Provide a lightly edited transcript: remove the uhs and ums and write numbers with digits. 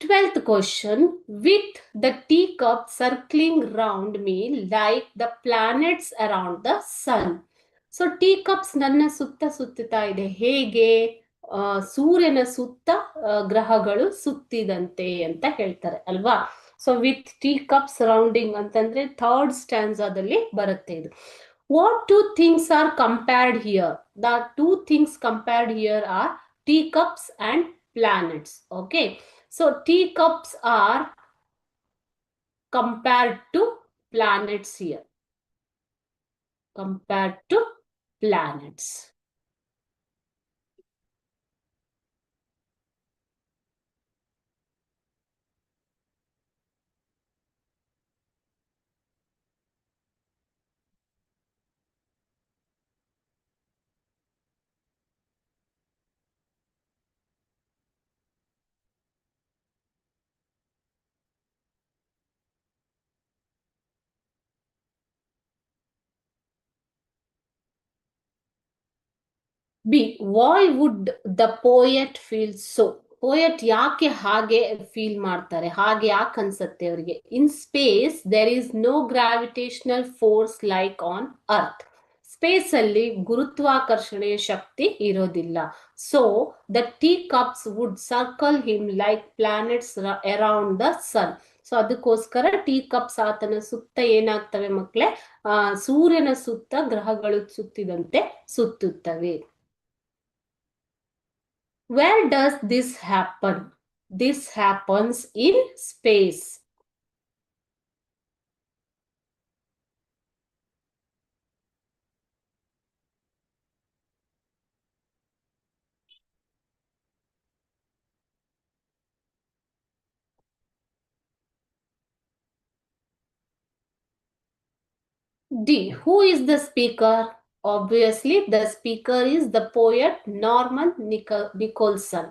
12th question. With the teacup circling round me like the planets around the sun. So tea cups ನನ್ನ ಸುತ್ತ ಸುತ್ತುತ್ತಾ ಇದೆ ಹೇಗೆ ಸೂರ್ಯನ ಸುತ್ತ ಗ್ರಹಗಳು ಸುತ್ತಿದಂತೆ ಅಂತ ಹೇಳ್ತಾರೆ ಅಲ್ವಾ. So with tea cup surrounding ಅಂತಂದ್ರೆ ಥರ್ಡ್ ಸ್ಟ್ಯಾನ್ಸಾದಲ್ಲಿ ಬರುತ್ತೆ ಇದು. What two things are compared here? The two things compared here are tea cups and planets. Okay, so teacups are compared to planets here. Compared to planets. B. Why would the poet feel so? Poet ಯಾಕೆ ಹಾಗೆ feel ಮಾಡ್ತಾರೆ, ಹಾಗೆ ಯಾಕೆ ಅನ್ಸುತ್ತೆ ಅವರಿಗೆ? In space there is no gravitational force like on earth. Space ಅಲ್ಲಿ ಗುರುತ್ವಾಕರ್ಷಣೆಯ ಶಕ್ತಿ ಇರೋದಿಲ್ಲ. So the tea cups would circle him like planets around the sun. So ಅದಕ್ಕೋಸ್ಕರ ಟೀ ಕಪ್ಸ್ ಆತನ ಸುತ್ತ ಏನಾಗ್ತವೆ ಮಕ್ಕಳೇ? ಸೂರ್ಯನ ಸುತ್ತ ಗ್ರಹಗಳು ಸುತ್ತಿದಂತೆ ಸುತ್ತುತ್ತವೆ. Where does this happen? This happens in space. D. Who is the speaker? Obviously, the speaker is the poet Norman Nicholson.